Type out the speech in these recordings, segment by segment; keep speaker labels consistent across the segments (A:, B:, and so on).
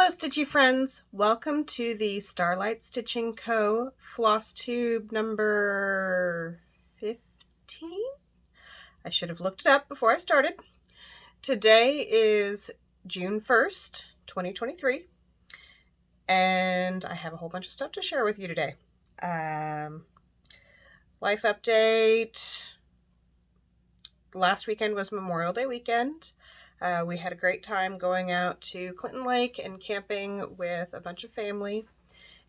A: Hello Stitchy friends, welcome to the Starlight Stitching Co. Flosstube number 15? I should have looked it up before I started. Today is June 1st, 2023, and I have a whole bunch of stuff to share with you today. Life update. Last weekend was Memorial Day weekend. We had a great time going out to Clinton Lake and camping with a bunch of family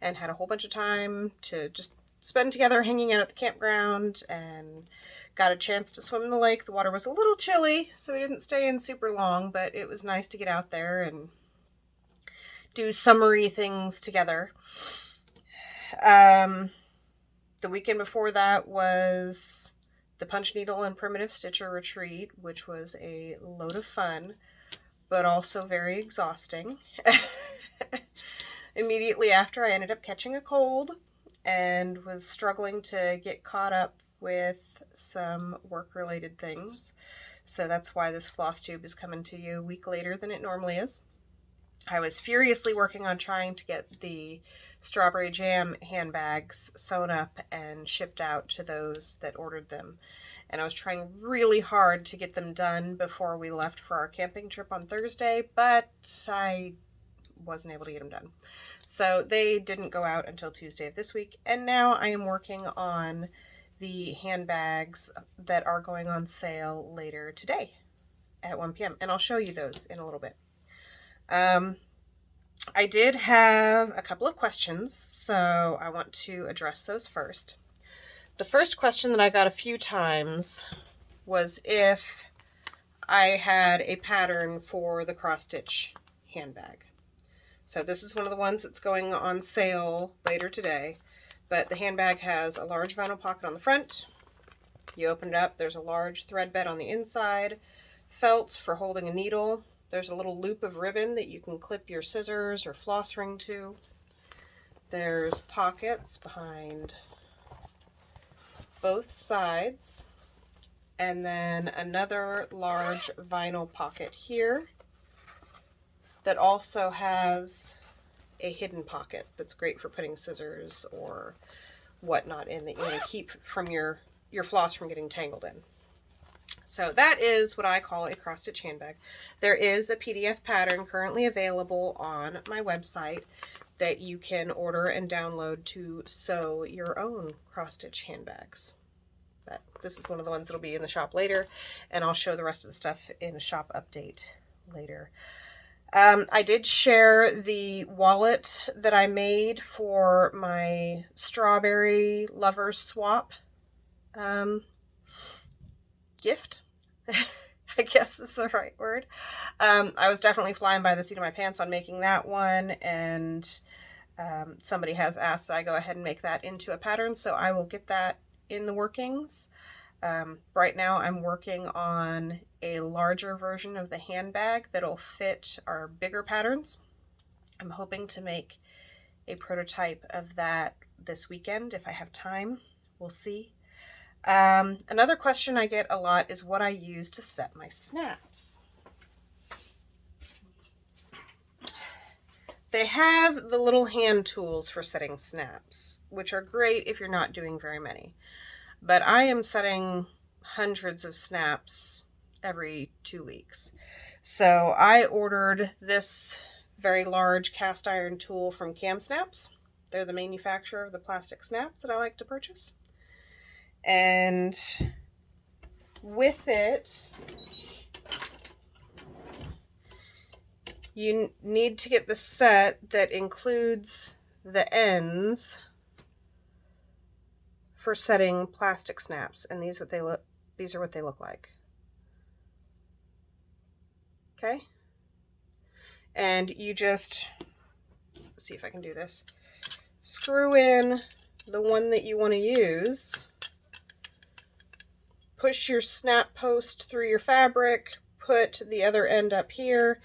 A: and had a whole bunch of time to just spend together hanging out at the campground and got a chance to swim in the lake. The water was a little chilly, so we didn't stay in super long, but it was nice to get out there and do summery things together. The weekend before that was the Punch Needle and Primitive Stitcher Retreat, which was a load of fun, but also very exhausting. Immediately after, I ended up catching a cold and was struggling to get caught up with some work-related things. So that's why this Flosstube is coming to you a week later than it normally is. I was furiously working on trying to get the strawberry jam handbags sewn up and shipped out to those that ordered them. And I was trying really hard to get them done before we left for our camping trip on Thursday, but I wasn't able to get them done. So they didn't go out until Tuesday of this week. And now I am working on the handbags that are going on sale later today at 1 p.m. And I'll show you those in a little bit. I did have a couple of questions, so I want to address those first. The first question that I got a few times was if I had a pattern for the cross stitch handbag. So this is one of the ones that's going on sale later today, but the handbag has a large vinyl pocket on the front. You open it up, there's a large thread bed on the inside, felt for holding a needle. There's a little loop of ribbon that you can clip your scissors or floss ring to. There's pockets behind both sides. And then another large vinyl pocket here that also has a hidden pocket that's great for putting scissors or whatnot in that you want to keep from your floss from getting tangled in. So that is what I call a cross stitch handbag. There is a PDF pattern currently available on my website that you can order and download to sew your own cross stitch handbags. But this is one of the ones that'll be in the shop later, and I'll show the rest of the stuff in a shop update later. I did share the wallet that I made for my strawberry lover swap gift. I guess is the right word. I was definitely flying by the seat of my pants on making that one, and somebody has asked that I go ahead and make that into a pattern, so I will get that in the workings. Right now I'm working on a larger version of the handbag that'll fit our bigger patterns. I'm hoping to make a prototype of that this weekend if I have time. We'll see. Another question I get a lot is what I use to set my snaps. They have the little hand tools for setting snaps, which are great if you're not doing very many. But I am setting hundreds of snaps every 2 weeks. So I ordered this very large cast iron tool from Cam Snaps. They're the manufacturer of the plastic snaps that I like to purchase. And with it, you need to get the set that includes the ends for setting plastic snaps. And these are what they look like. Okay? And you just, let's see if I can do this. Screw in the one that you want to use. Push your snap post through your fabric, put the other end up here,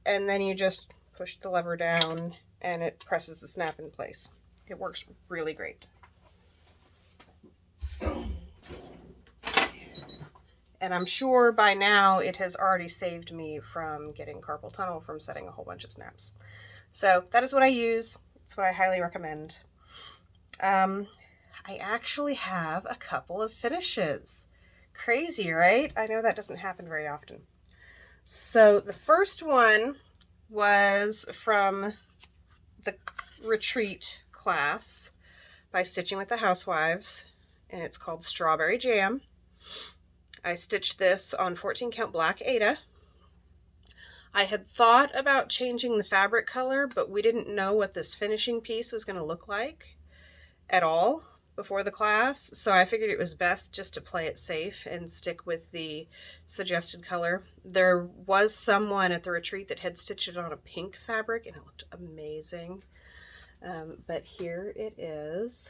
A: and then you just push the lever down and it presses the snap in place. It works really great. And I'm sure by now it has already saved me from getting carpal tunnel from setting a whole bunch of snaps. So that is what I use. It's what I highly recommend. I actually have a couple of finishes. Crazy, right? I know that doesn't happen very often. So the first one was from the retreat class by Stitching with the Housewives, and it's called Strawberry Jam. I stitched this on 14 count black Aida. I had thought about changing the fabric color, but we didn't know what this finishing piece was going to look like at all before the class, so I figured it was best just to play it safe and stick with the suggested color. There was someone at the retreat that had stitched it on a pink fabric and it looked amazing, but here it is.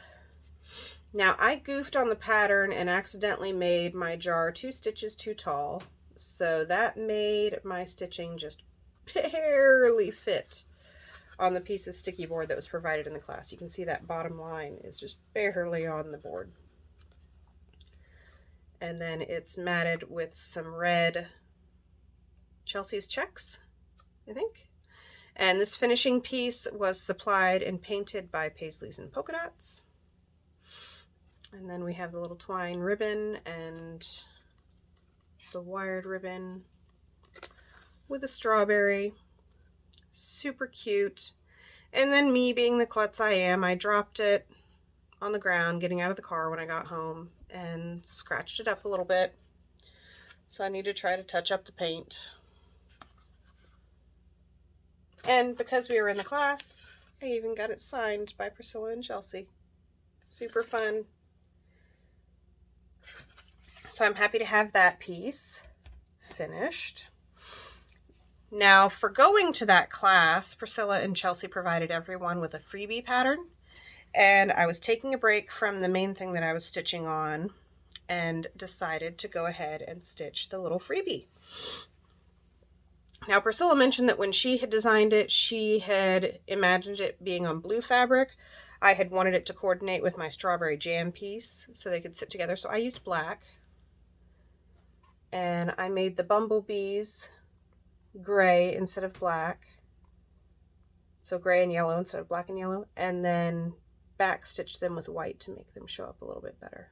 A: Now I goofed on the pattern and accidentally made my jar 2 stitches too tall, so that made my stitching just barely fit on the piece of sticky board that was provided in the class. You can see that bottom line is just barely on the board. And then it's matted with some red Chelsea's checks, I think. And this finishing piece was supplied and painted by Paisleys and Polka Dots. And then we have the little twine ribbon and the wired ribbon with a strawberry. Super cute. And then me being the klutz I am, I dropped it on the ground getting out of the car when I got home and scratched it up a little bit. So I need to try to touch up the paint. And because we were in the class, I even got it signed by Priscilla and Chelsea. Super fun. So I'm happy to have that piece finished. Now for going to that class, Priscilla and Chelsea provided everyone with a freebie pattern, and I was taking a break from the main thing that I was stitching on and decided to go ahead and stitch the little freebie. Now Priscilla mentioned that when she had designed it, she had imagined it being on blue fabric. I had wanted it to coordinate with my strawberry jam piece so they could sit together, so I used black. And I made the bumblebees gray instead of black, so gray and yellow instead of black and yellow, and then back stitch them with white to make them show up a little bit better.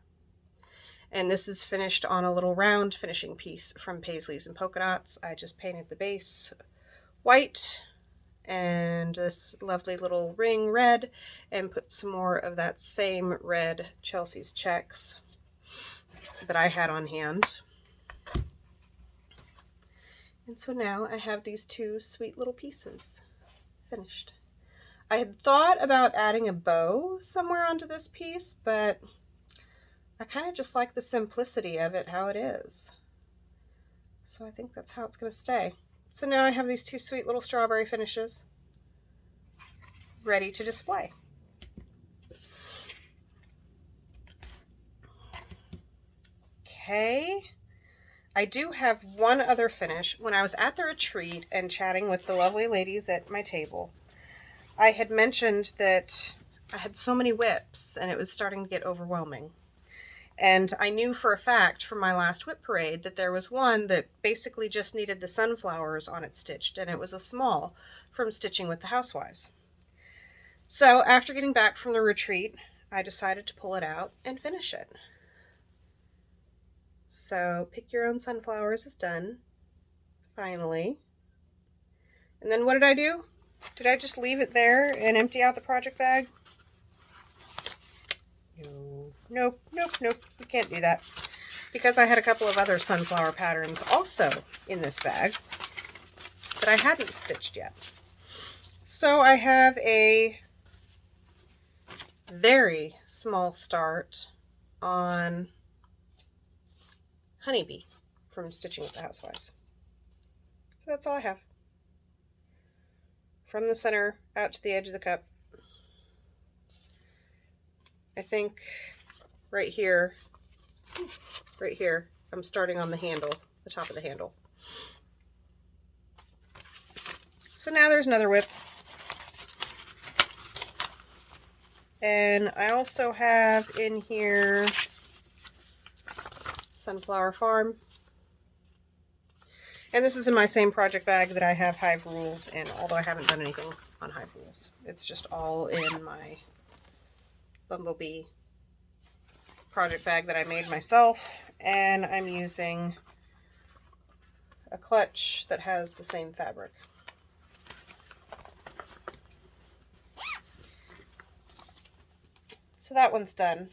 A: And this is finished on a little round finishing piece from Paisleys and Polka Dots. I just painted the base white and this lovely little ring red and put some more of that same red Chelsea's checks that I had on hand. And so now I have these 2 sweet little pieces finished. I had thought about adding a bow somewhere onto this piece, but I kind of just like the simplicity of it how it is. So I think that's how it's going to stay. So now I have these 2 sweet little strawberry finishes ready to display. Okay. I do have one other finish. When I was at the retreat and chatting with the lovely ladies at my table, I had mentioned that I had so many whips and it was starting to get overwhelming. And I knew for a fact from my last whip parade that there was one that basically just needed the sunflowers on it stitched, and it was a small from Stitching with the Housewives. So after getting back from the retreat, I decided to pull it out and finish it. So Pick Your Own Sunflowers is done, finally. And then what did I do? Did I just leave it there and empty out the project bag? No, nope, we can't do that. Because I had a couple of other sunflower patterns also in this bag that I hadn't stitched yet. So I have a very small start on Honeybee from Stitching with the Housewives. So that's all I have. From the center out to the edge of the cup. I think right here, I'm starting on the handle, the top of the handle. So now there's another whip. And I also have in here Sunflower Farm. And this is in my same project bag that I have Hive Rules in, although I haven't done anything on high pools. It's just all in my Bumblebee project bag that I made myself, and I'm using a clutch that has the same fabric. So that one's done.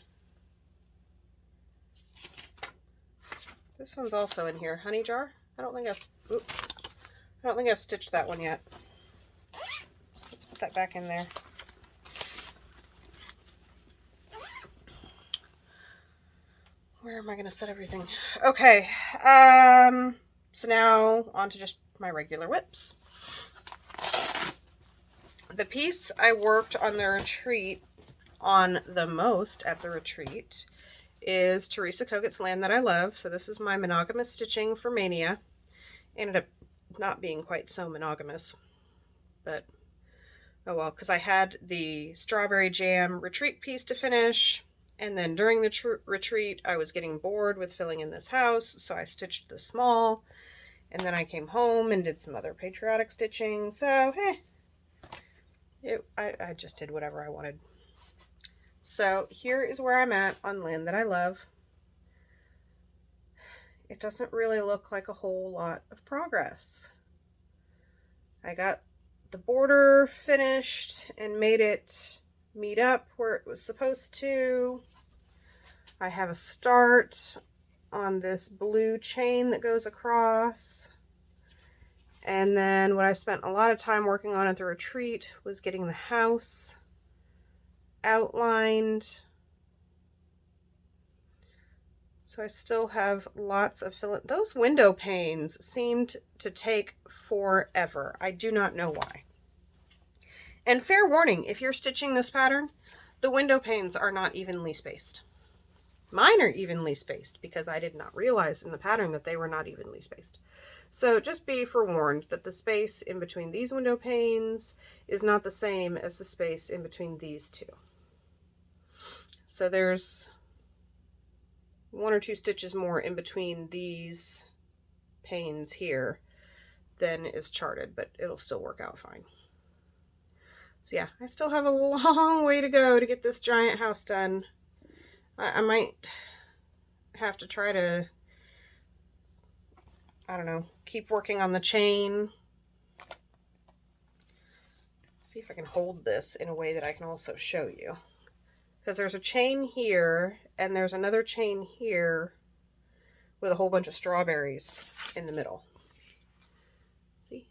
A: This one's also in here. Honey jar. I don't think I've stitched that one yet. Let's put that back in there. Where am I going to set everything? Okay. So now on to just my regular whips. The piece I worked on the retreat on the most at the retreat is Teresa Kogut's Land That I Love. So this is my monogamous stitching for Mania. Ended up not being quite so monogamous, but oh well, because I had the strawberry jam retreat piece to finish, and then during the retreat I was getting bored with filling in this house, so I stitched the small, and then I came home and did some other patriotic stitching. So I just did whatever I wanted. So here is where I'm at on Land That I Love. It doesn't really look like a whole lot of progress. I got the border finished and made it meet up where it was supposed to. I have a start on this blue chain that goes across. And then what I spent a lot of time working on at the retreat was getting the house outlined. So I still have lots of fill. Those window panes seemed to take forever. I do not know why. And fair warning, if you're stitching this pattern, the window panes are not evenly spaced. Mine are evenly spaced because I did not realize in the pattern that they were not evenly spaced. So just be forewarned that the space in between these window panes is not the same as the space in between these two. So there's 1 or 2 stitches more in between these panes here than is charted, but it'll still work out fine. So yeah, I still have a long way to go to get this giant house done. I might have to try to, I don't know, keep working on the chain. See if I can hold this in a way that I can also show you. Because there's a chain here, and there's another chain here with a whole bunch of strawberries in the middle. See?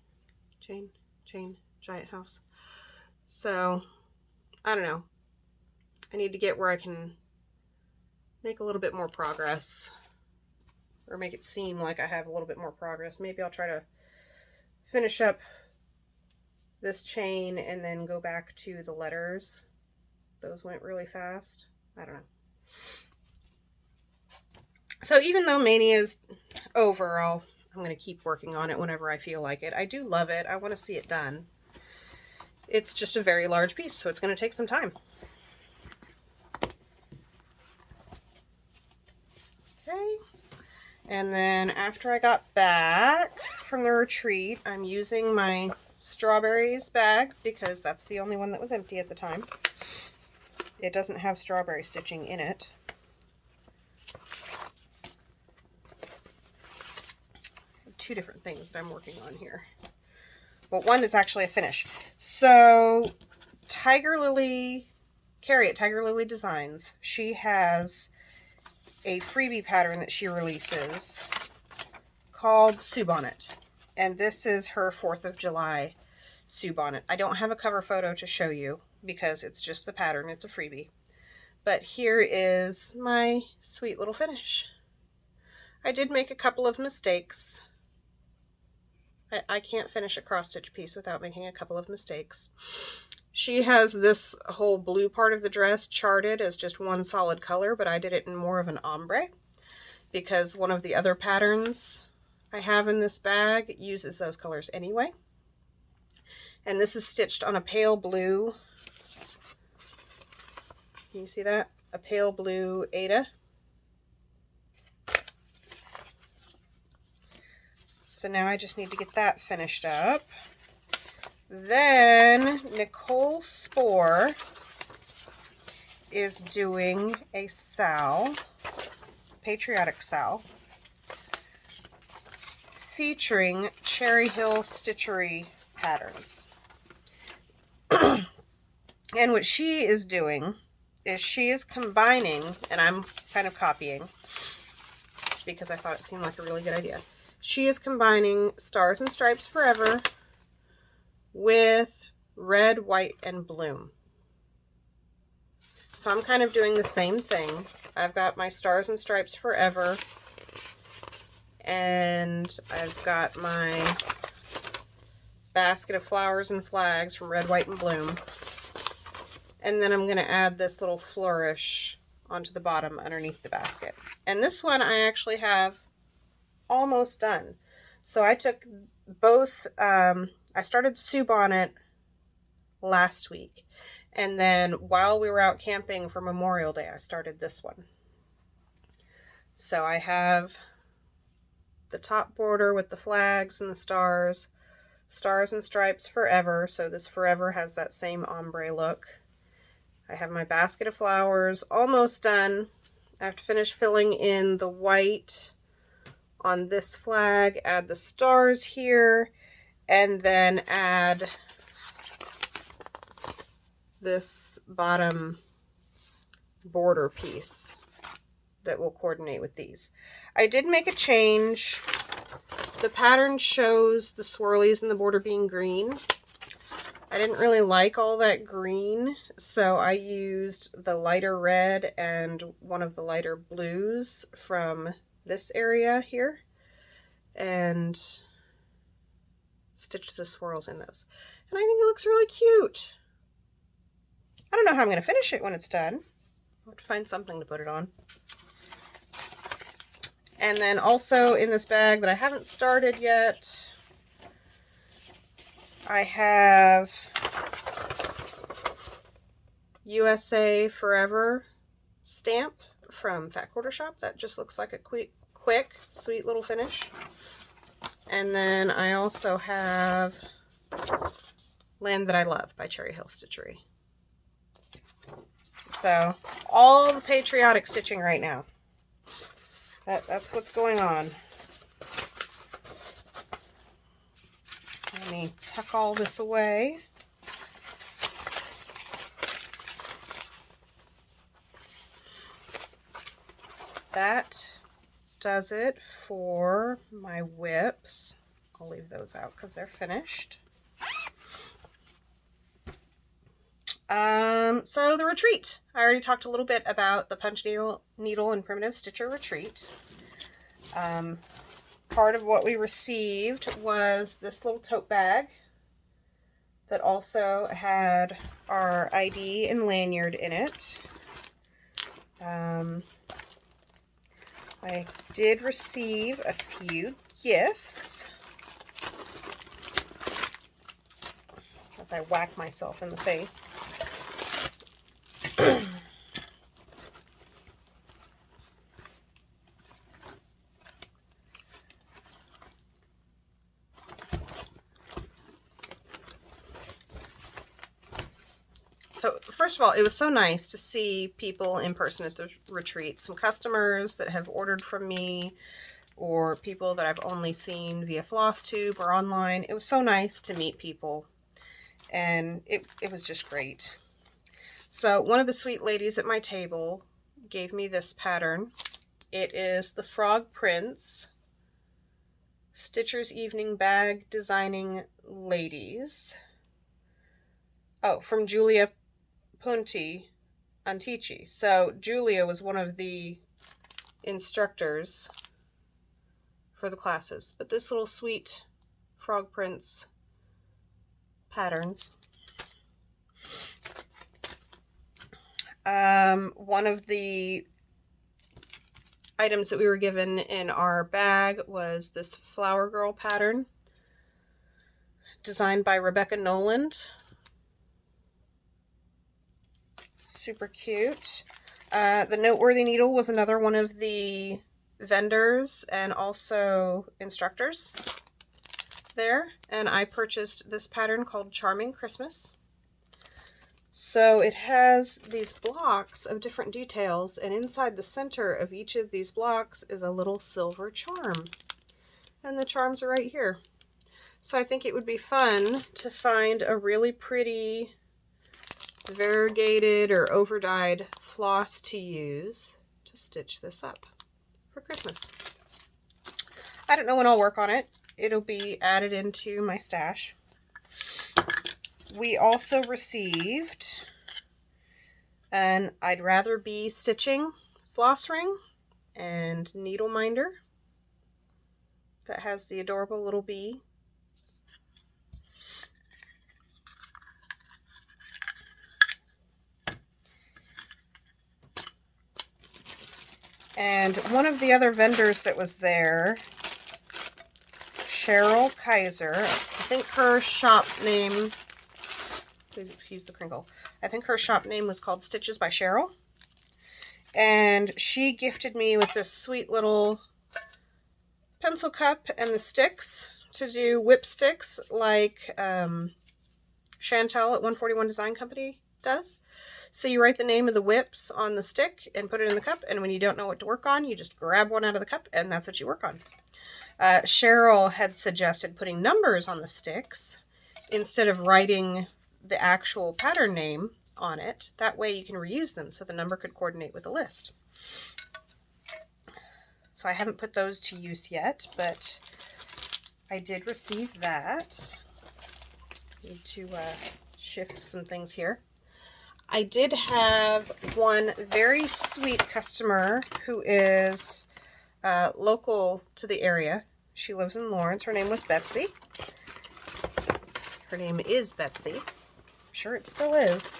A: Chain, chain, giant house. So, I don't know. I need to get where I can make a little bit more progress. Or make it seem like I have a little bit more progress. Maybe I'll try to finish up this chain and then go back to the letters. Those went really fast. I don't know. So even though Mania is over, I'm going to keep working on it whenever I feel like it. I do love it. I want to see it done. It's just a very large piece, so it's going to take some time. Okay. And then after I got back from the retreat, I'm using my strawberries bag because that's the only one that was empty at the time. It doesn't have strawberry stitching in it. Two different things that I'm working on here. Well, one is actually a finish. So Tiger Lily, Carrie at Tiger Lily Designs, she has a freebie pattern that she releases called Sue Bonnet. And this is her 4th of July Sue Bonnet. I don't have a cover photo to show you because it's just the pattern. It's a freebie. But here is my sweet little finish. I did make a couple of mistakes. I can't finish a cross-stitch piece without making a couple of mistakes. She has this whole blue part of the dress charted as just one solid color, but I did it in more of an ombre because one of the other patterns I have in this bag uses those colors anyway. And this is stitched on a pale blue. Can you see that? A pale blue Aida. So now I just need to get that finished up. Then Nicole Spore is doing a SAL, patriotic SAL, featuring Cherry Hill Stitchery patterns. And what she is doing is she is combining, and I'm kind of copying because I thought it seemed like a really good idea. She is combining Stars and Stripes Forever with Red, White, and Bloom. So I'm kind of doing the same thing. I've got my Stars and Stripes Forever, and I've got my basket of flowers and flags from Red, White, and Bloom. And then I'm going to add this little flourish onto the bottom underneath the basket. And this one I actually have almost done. So I took both, I started Sue Bonnet last week. And then while we were out camping for Memorial Day, I started this one. So I have the top border with the flags and the stars, Stars and Stripes Forever. So this Forever has that same ombre look. I have my basket of flowers almost done. I have to finish filling in the white on this flag, add the stars here, and then add this bottom border piece that will coordinate with these. I did make a change. The pattern shows the swirlies and the border being green. I didn't really like all that green, so I used the lighter red and one of the lighter blues from this area here and stitched the swirls in those. And I think it looks really cute. I don't know how I'm going to finish it when it's done. I'll have to find something to put it on. And then also in this bag that I haven't started yet, I have USA Forever stamp from Fat Quarter Shop. That just looks like a quick, sweet little finish. And then I also have Land That I Love by Cherry Hill Stitchery. So all the patriotic stitching right now. That's what's going on. Let me tuck all this away. That does it for my whips. I'll leave those out because they're finished. So the retreat. I already talked a little bit about the punch needle and primitive stitcher retreat. Part of what we received was this little tote bag that also had our ID and lanyard in it. I did receive a few gifts as I whack myself in the face. So first of all, it was so nice to see people in person at the retreat. Some customers that have ordered from me or people that I've only seen via Flosstube or online. It was so nice to meet people, and it was just great. So one of the sweet ladies at my table gave me this pattern. It is the Frog Prince Stitcher's Evening Bag Designing Ladies. Oh, from Julia Punti Antici. So Julia was one of the instructors for the classes. But this little sweet Frog Prince patterns. One of the items that we were given in our bag was this Flower Girl pattern designed by Rebecca Noland. Super cute. The Noteworthy Needle was another one of the vendors and also instructors. there, and I purchased this pattern called Charming Christmas. So it has these blocks of different details, and inside the center of each of these blocks is a little silver charm. And the charms are right here. So I think it would be fun to find a really pretty variegated or overdyed floss to use to stitch this up for Christmas. I don't know when I'll work on it. It'll be added into my stash. We also received an I'd Rather Be Stitching floss ring and needle minder that has the adorable little bee. And one of the other vendors that was there, Cheryl Kaiser, I think her shop name, please excuse the crinkle, I think her shop name was called Stitches by Cheryl. And she gifted me with this sweet little pencil cup and the sticks to do whip sticks like Chantel at 141 Design Company does. So you write the name of the whips on the stick and put it in the cup, and when you don't know what to work on, you just grab one out of the cup and that's what you work on. Cheryl had suggested putting numbers on the sticks instead of writing the actual pattern name on it. That way you can reuse them so the number could coordinate with the list. So I haven't put those to use yet, but I did receive that. Need to shift some things here. I did have one very sweet customer who is local to the area. She lives in Lawrence. Her name was Betsy. Her name is Betsy. I'm sure it still is.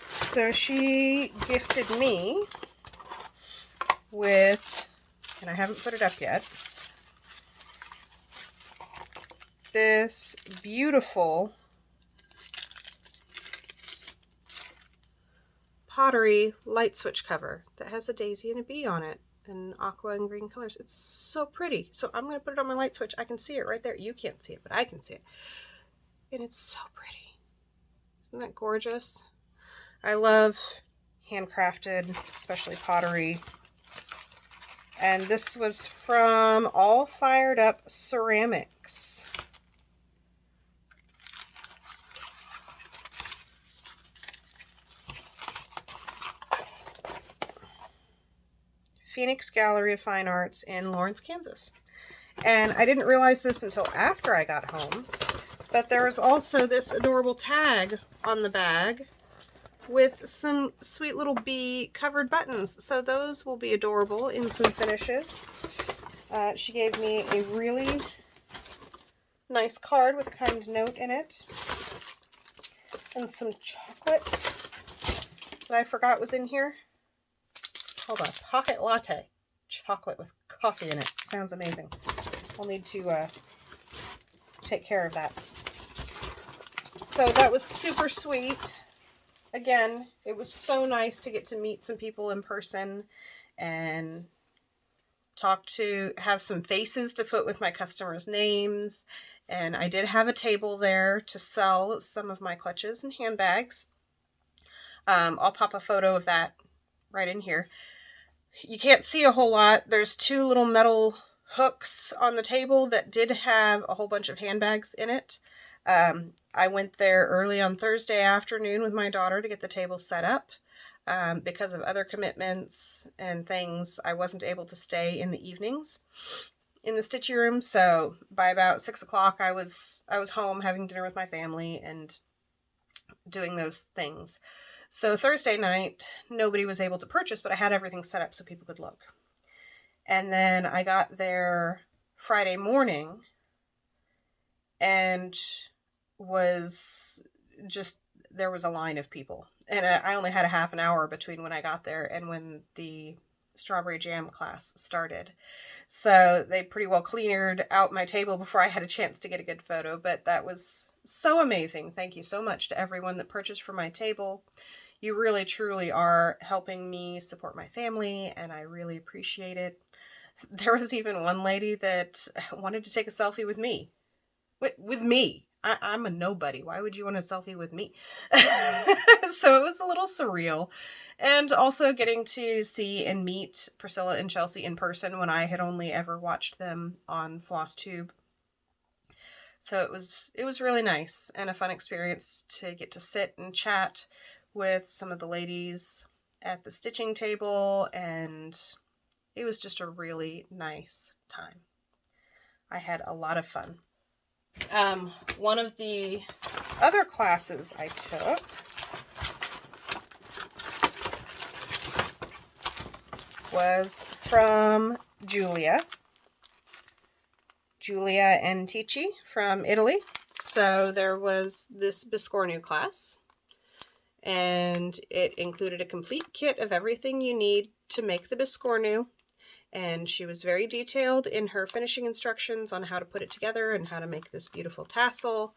A: So she gifted me with, and I haven't put it up yet, this beautiful pottery light switch cover that has a daisy and a bee on it in aqua and green colors. It's so pretty. So I'm going to put it on my light switch. I can see it right there. You can't see it, but I can see it. And it's so pretty. Isn't that gorgeous? I love handcrafted, especially pottery. And this was from All Fired Up Ceramics. Phoenix Gallery of Fine Arts in Lawrence, Kansas. And I didn't realize this until after I got home, but there was also this adorable tag on the bag with some sweet little bee covered buttons. So those will be adorable in some finishes. She gave me a really nice card with a kind note in it. And some chocolate that I forgot was in here. Hold on, pocket latte. Chocolate with coffee in it. Sounds amazing. I'll need to take care of that. So that was super sweet. Again, it was so nice to get to meet some people in person and have some faces to put with my customers' names. And I did have a table there to sell some of my clutches and handbags. I'll pop a photo of that right in here. You can't see a whole lot. There's two little metal hooks on the table that did have a whole bunch of handbags in it. I went there early on Thursday afternoon with my daughter to get the table set up. Because of other commitments and things, I wasn't able to stay in the evenings in the stitchy room. So by about 6 o'clock, I was home having dinner with my family and doing those things. So Thursday night, nobody was able to purchase, but I had everything set up so people could look. And then I got there Friday morning and there was a line of people. And I only had a half an hour between when I got there and when the strawberry jam class started. So they pretty well cleared out my table before I had a chance to get a good photo, but that was so amazing. Thank you so much to everyone that purchased from my table. You really, truly are helping me support my family, and I really appreciate it. There was even one lady that wanted to take a selfie with me. With me. I'm a nobody. Why would you want a selfie with me? So it was a little surreal. And also getting to see and meet Priscilla and Chelsea in person when I had only ever watched them on Flosstube. So it was really nice and a fun experience to get to sit and chat with some of the ladies at the stitching table, and it was just a really nice time. I had a lot of fun. One of the other classes I took was from Julia and Tici from Italy. So there was this Biscornu class, and it included a complete kit of everything you need to make the Biscornu. And she was very detailed in her finishing instructions on how to put it together and how to make this beautiful tassel.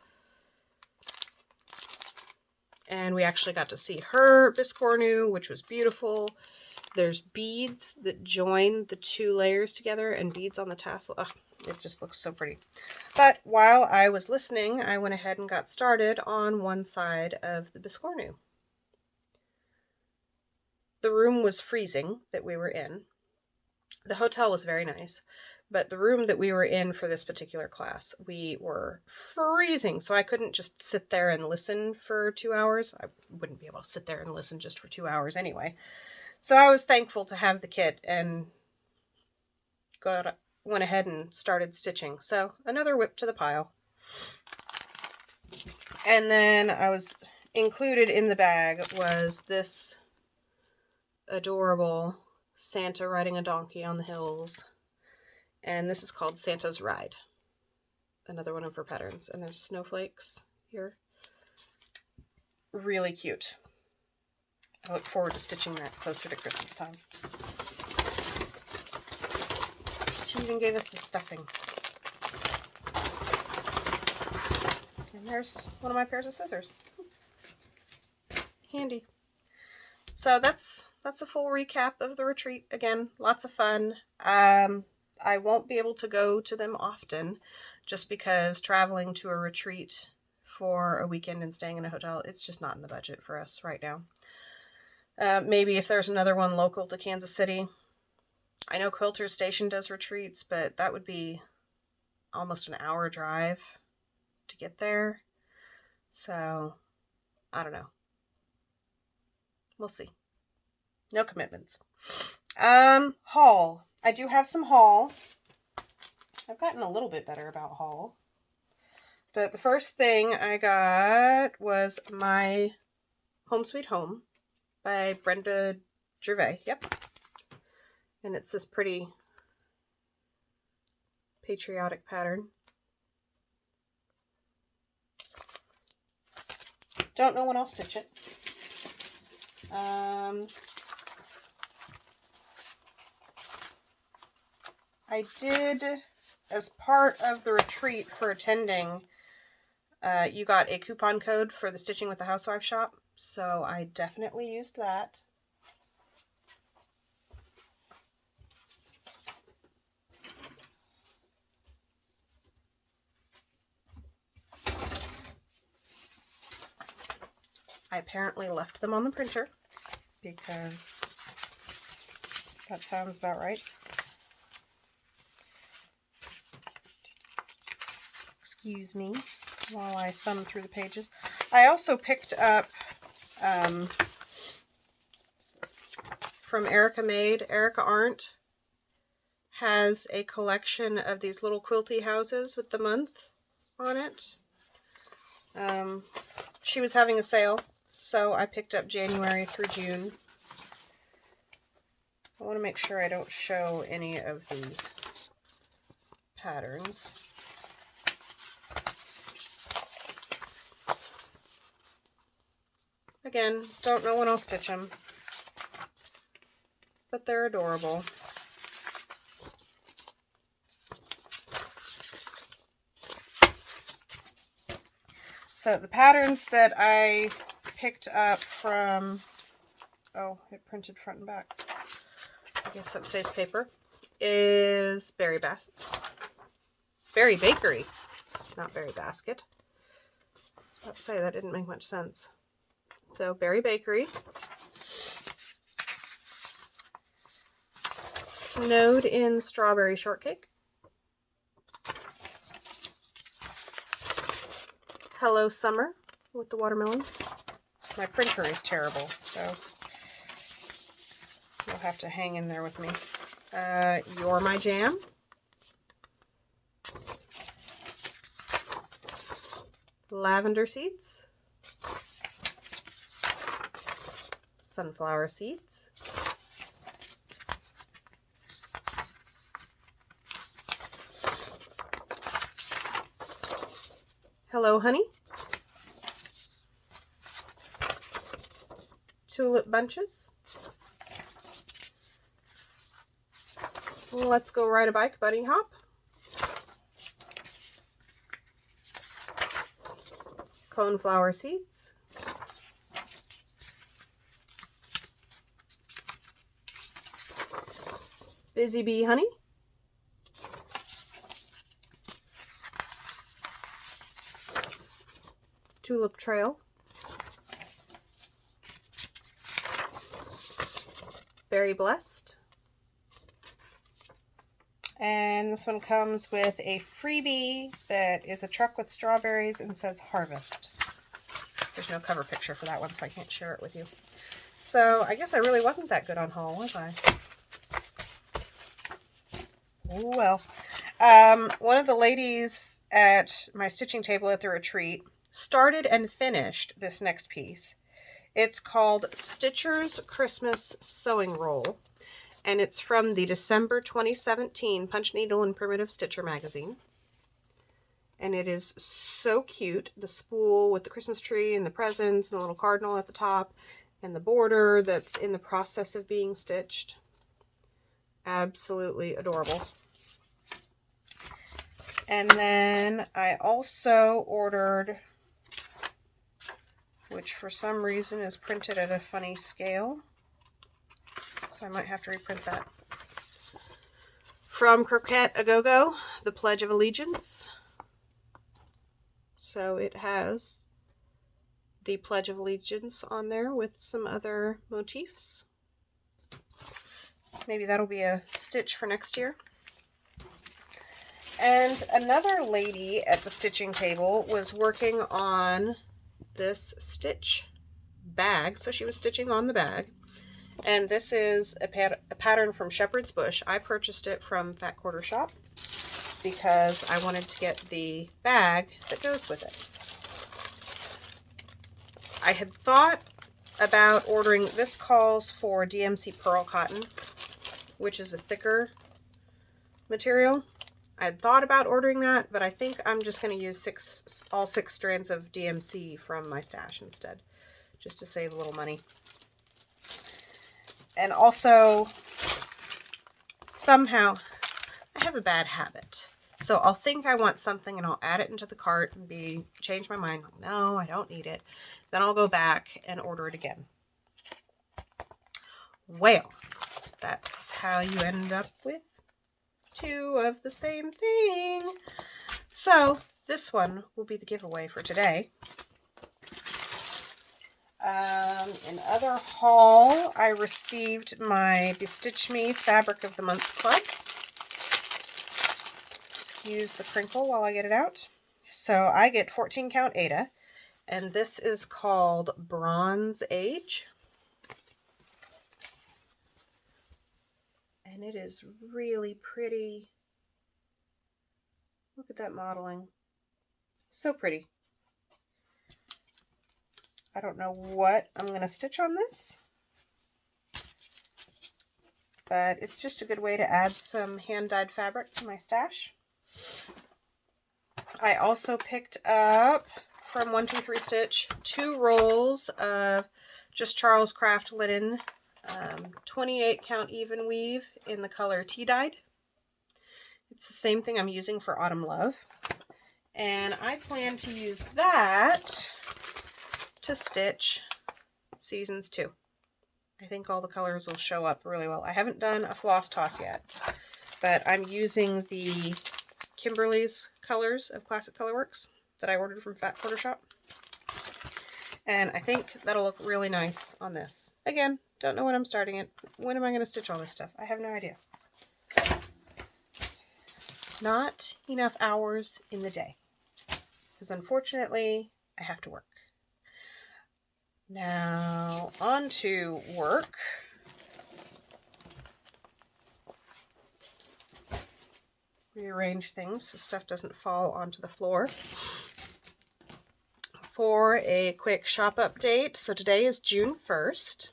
A: And we actually got to see her Biscornu, which was beautiful. There's beads that join the two layers together and beads on the tassel. Oh, it just looks so pretty. But while I was listening, I went ahead and got started on one side of the Biscornu. The room was freezing that we were in. The hotel was very nice, but the room that we were in for this particular class, we were freezing, so I couldn't just sit there and listen for 2 hours. I wouldn't be able to sit there and listen just for 2 hours anyway. So I was thankful to have the kit and went ahead and started stitching. So another whip to the pile. And then I was included in the bag was this adorable Santa riding a donkey on the hills. And this is called Santa's Ride. Another one of her patterns. And there's snowflakes here. Really cute. I look forward to stitching that closer to Christmas time. She even gave us the stuffing. And there's one of my pairs of scissors. Handy. So that's a full recap of the retreat. Again, lots of fun. I won't be able to go to them often just because traveling to a retreat for a weekend and staying in a hotel, it's just not in the budget for us right now. Maybe if there's another one local to Kansas City. I know Quilter's Station does retreats, but that would be almost an hour drive to get there. So, I don't know. We'll see. No commitments. Haul. I do have some haul. I've gotten a little bit better about haul. But the first thing I got was My Home Sweet Home by Brenda Gervais. Yep. And it's this pretty patriotic pattern. Don't know when I'll stitch it. I did, as part of the retreat for attending, you got a coupon code for the Stitching with the Housewife shop, so I definitely used that. I apparently left them on the printer because that sounds about right. Excuse me while I thumb through the pages. I also picked up from Erica Made. Erica Arndt has a collection of these little quilty houses with the month on it. She was having a sale, so I picked up January through June. I want to make sure I don't show any of the patterns. Again, don't know when I'll stitch them, but they're adorable. So the patterns that I picked up from, oh, it printed front and back. I guess that saves paper. is Berry Bakery, not Berry Basket. I was about to say that didn't make much sense. So Berry Bakery, Snowed In Strawberry Shortcake, Hello Summer with the watermelons. My printer is terrible, so you'll have to hang in there with me. You're My Jam, Lavender Seeds, Sunflower Seeds, Hello Honey, Tulip Bunches, Let's Go Ride a Bike Bunny Hop, Coneflower Seeds, Busy Bee Honey, Tulip Trail, Berry Blessed, and this one comes with a freebie that is a truck with strawberries and says Harvest. There's no cover picture for that one, so I can't share it with you. So I guess I really wasn't that good on haul, was I? Oh well. One of the ladies at my stitching table at the retreat started and finished this next piece. It's called Stitcher's Christmas Sewing Roll, and it's from the December 2017 Punch Needle and Primitive Stitcher magazine. And it is so cute. The spool with the Christmas tree and the presents and a little cardinal at the top and the border that's in the process of being stitched. Absolutely adorable. And then I also ordered, which for some reason is printed at a funny scale, so I might have to reprint that, from Croquette A Go-Go, The Pledge of Allegiance. So it has the Pledge of Allegiance on there with some other motifs. Maybe that'll be a stitch for next year. And another lady at the stitching table was working on this stitch bag. So she was stitching on the bag. And this is a pattern from Shepherd's Bush. I purchased it from Fat Quarter Shop because I wanted to get the bag that goes with it. I had thought about ordering, this calls for DMC Pearl Cotton, which is a thicker material. I had thought about ordering that, but I think I'm just going to use all six strands of DMC from my stash instead, just to save a little money. And also, somehow, I have a bad habit. So I'll think I want something and I'll add it into the cart and change my mind. Like, no, I don't need it. Then I'll go back and order it again. Well, that's how you end up with two of the same thing. So this one will be the giveaway for today. In other haul, I received my Bestitch Me Fabric of the Month Club. Excuse the crinkle while I get it out. So I get 14 count Aida, and this is called Bronze Age. And it is really pretty. Look at that modeling. So pretty. I don't know what I'm going to stitch on this, but it's just a good way to add some hand-dyed fabric to my stash. I also picked up from 1-2-3 Stitch 2 rolls of just Charles Craft linen, 28 count even weave in the color Tea Dyed. It's the same thing I'm using for Autumn Love, and I plan to use that to stitch Seasons 2. I think all the colors will show up really well. I haven't done a floss toss yet, but I'm using the Kimberly's colors of Classic Colorworks that I ordered from Fat Quarter Shop. And I think that'll look really nice on this. Again, don't know when I'm starting it. When am I going to stitch all this stuff? I have no idea. Not enough hours in the day, because unfortunately I have to work. Now on to work. Rearrange things so stuff doesn't fall onto the floor. For a quick shop update, so today is June 1st,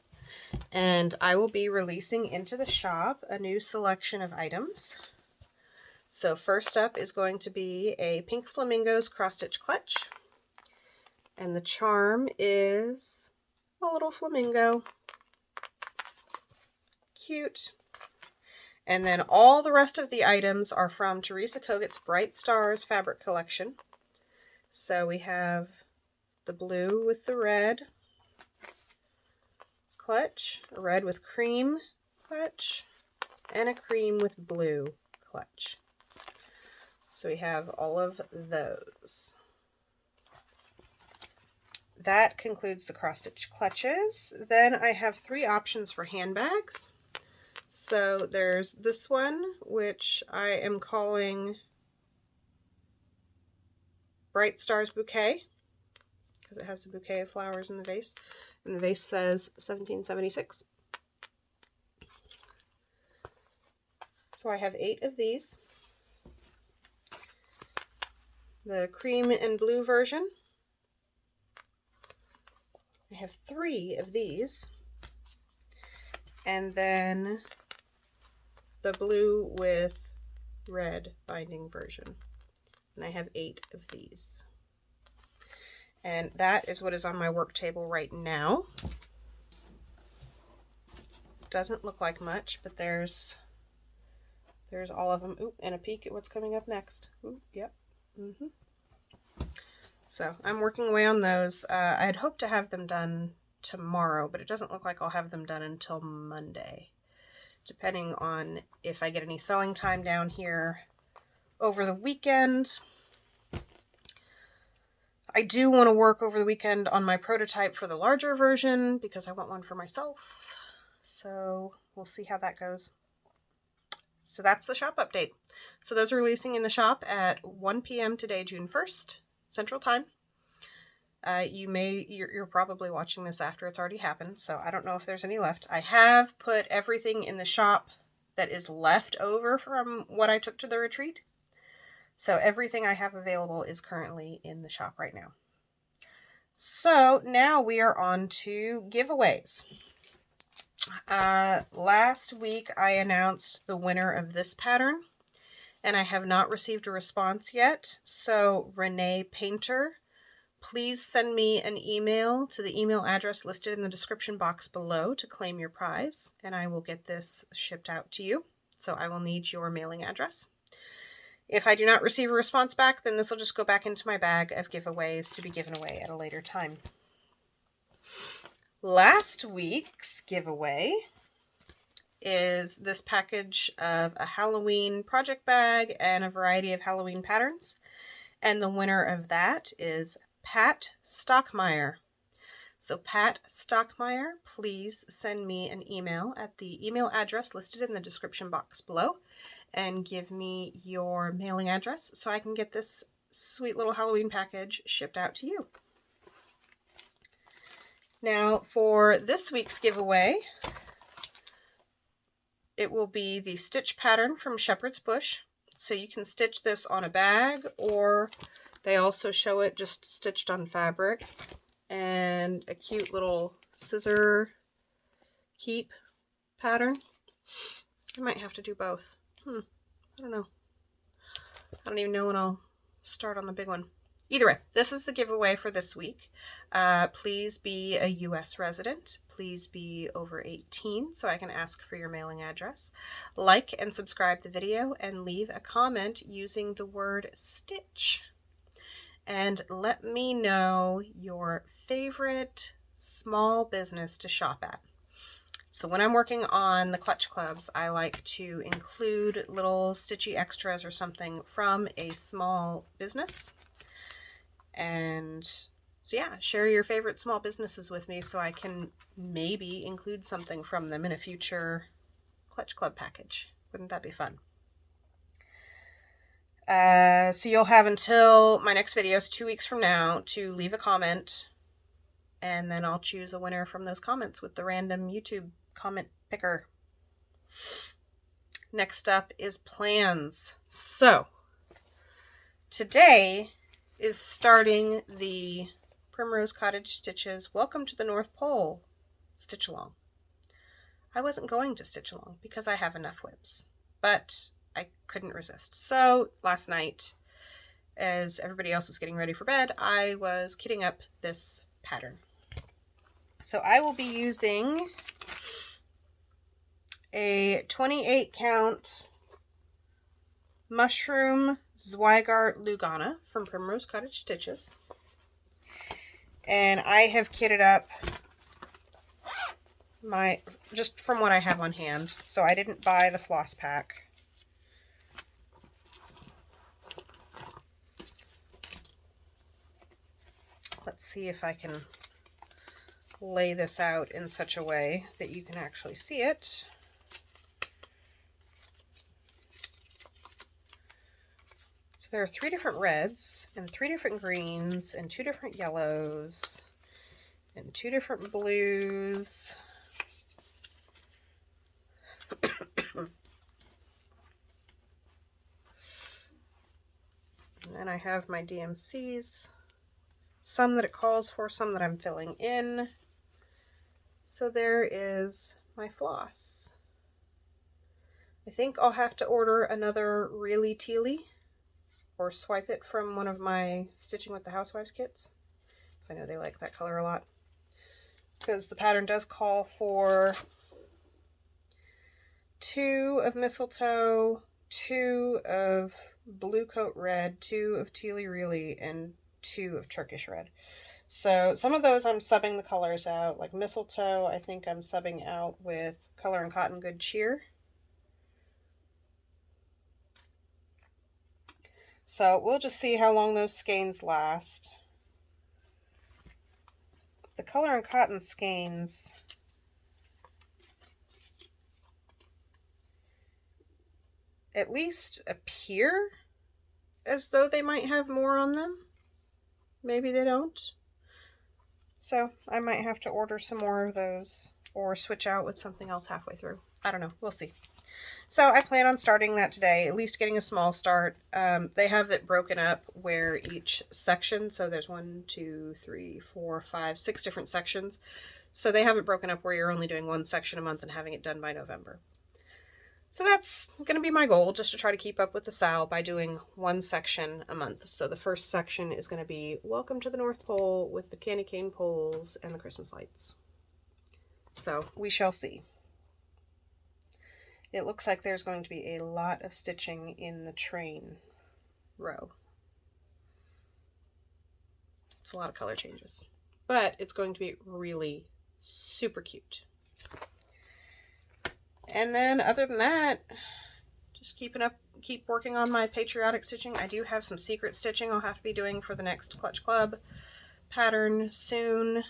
A: and I will be releasing into the shop a new selection of items. So first up is going to be a Pink Flamingos cross-stitch clutch, and the charm is a little flamingo. Cute. And then all the rest of the items are from Teresa Kogut's Bright Stars fabric collection. So we have the blue with the red clutch, a red with cream clutch, and a cream with blue clutch. So we have all of those. That concludes the cross-stitch clutches. Then I have 3 options for handbags. So there's this one, which I am calling Bright Stars Bouquet, because it has a bouquet of flowers in the vase. And the vase says 1776. So I have 8 of these. The cream and blue version, I have 3 of these. And then the blue with red binding version. And I have 8 of these. And that is what is on my work table right now. Doesn't look like much, but there's all of them. Ooh, and a peek at what's coming up next. Ooh, yep. So I'm working away on those. I had hoped to have them done tomorrow, but it doesn't look like I'll have them done until Monday, depending on if I get any sewing time down here over the weekend. I do want to work over the weekend on my prototype for the larger version because I want one for myself. So we'll see how that goes. So that's the shop update. So those are releasing in the shop at 1 p.m. today, June 1st, Central Time. You're probably watching this after it's already happened, so I don't know if there's any left. I have put everything in the shop that is left over from what I took to the retreat. So everything I have available is currently in the shop right now. So now we are on to giveaways. Last week I announced the winner of this pattern, and I have not received a response yet. So Renee Painter, please send me an email to the email address listed in the description box below to claim your prize, and I will get this shipped out to you. So I will need your mailing address. If I do not receive a response back, then this will just go back into my bag of giveaways to be given away at a later time. Last week's giveaway is this package of a Halloween project bag and a variety of Halloween patterns. And the winner of that is Pat Stockmeyer. So Pat Stockmeyer, please send me an email at the email address listed in the description box below and give me your mailing address so I can get this sweet little Halloween package shipped out to you. Now for this week's giveaway, it will be the stitch pattern from Shepherd's Bush. So you can stitch this on a bag, or they also show it just stitched on fabric, and a cute little scissor keep pattern. I might have to do both. I don't know. I don't even know when I'll start on the big one. Either way, this is the giveaway for this week. Please be a U.S. resident. Please be over 18 so I can ask for your mailing address. Like and subscribe the video and leave a comment using the word stitch. And let me know your favorite small business to shop at. So when I'm working on the clutch clubs, I like to include little stitchy extras or something from a small business. And so yeah, share your favorite small businesses with me so I can maybe include something from them in a future clutch club package. Wouldn't that be fun? So you'll have until my next video, so 2 weeks from now, to leave a comment, and then I'll choose a winner from those comments with the random YouTube comment picker. Next up is plans. So today is starting the Primrose Cottage Stitches Welcome to the North Pole stitch along. I wasn't going to stitch along because I have enough whips, but I couldn't resist. So last night, as everybody else was getting ready for bed, I was kitting up this pattern. So I will be using a 28 count mushroom Zweigart Lugana from Primrose Cottage Stitches. And I have kitted up just from what I have on hand. So I didn't buy the floss pack. Let's see if I can lay this out in such a way that you can actually see it. So there are 3 different reds and 3 different greens and 2 different yellows and 2 different blues. And then I have my DMCs, some that it calls for, some that I'm filling in. So there is my floss. I think I'll have to order another Really Tealy or swipe it from one of my Stitching with the Housewives kits, because I know they like that color a lot. Because the pattern does call for 2 of Mistletoe, 2 of Blue Coat Red, 2 of Tealy Really, and 2 of Turkish Red. So some of those I'm subbing the colors out, like Mistletoe I think I'm subbing out with Color and Cotton Good Cheer. So we'll just see how long those skeins last. The Color and Cotton skeins at least appear as though they might have more on them. Maybe they don't. So I might have to order some more of those or switch out with something else halfway through. I don't know. We'll see. So I plan on starting that today, at least getting a small start. They have it broken up where each section, so there's 1, 2, 3, 4, 5, 6 different sections. So they have it broken up where you're only doing 1 section a month and having it done by November. So that's going to be my goal, just to try to keep up with the SAL by doing 1 section a month. So the first section is going to be Welcome to the North Pole with the candy cane poles and the Christmas lights. So we shall see. It looks like there's going to be a lot of stitching in the train row. It's a lot of color changes, but it's going to be really super cute. And then other than that, just keep working on my patriotic stitching. I do have some secret stitching I'll have to be doing for the next Clutch Club pattern soon.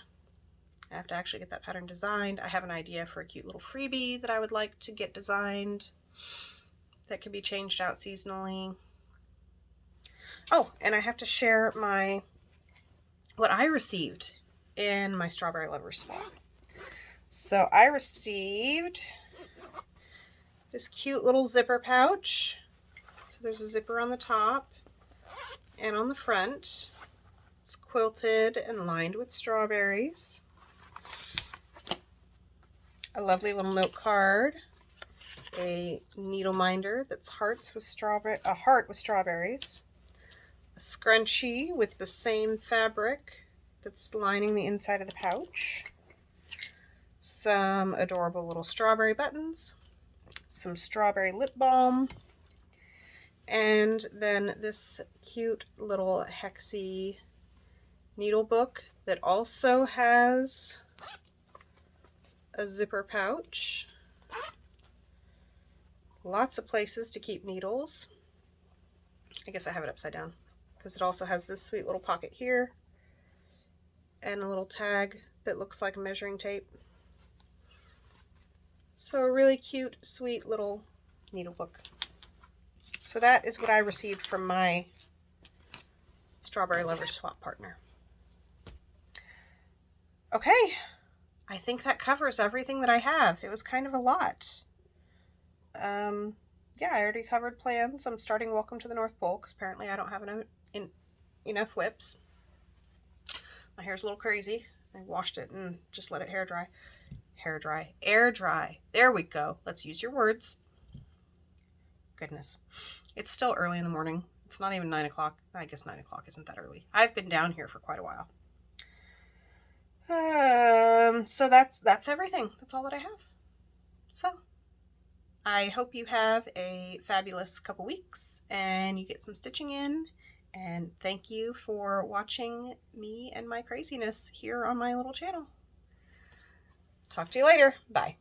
A: I have to actually get that pattern designed. I have an idea for a cute little freebie that I would like to get designed that can be changed out seasonally. Oh, and I have to share what I received in my Strawberry Lovers swap. So I received this cute little zipper pouch. So there's a zipper on the top and on the front. It's quilted and lined with strawberries. A lovely little note card, a needle minder that's a heart with strawberries, a scrunchie with the same fabric that's lining the inside of the pouch, some adorable little strawberry buttons, some strawberry lip balm, and then this cute little hexy needle book that also has a zipper pouch. Lots of places to keep needles. I guess I have it upside down because it also has this sweet little pocket here and a little tag that looks like measuring tape. So a really cute, sweet little needle book. So that is what I received from my Strawberry Lovers swap partner. Okay, I think that covers everything that I have. It was kind of a lot. Yeah, I already covered plans. I'm starting Welcome to the North Pole because apparently I don't have enough whips. My hair's a little crazy. I washed it and just let it air dry. Air dry. There we go. Let's use your words. Goodness. It's still early in the morning. It's not even 9 o'clock. I guess 9 o'clock isn't that early. I've been down here for quite a while. So that's everything. That's all that I have. So I hope you have a fabulous couple weeks and you get some stitching in. And thank you for watching me and my craziness here on my little channel. Talk to you later. Bye.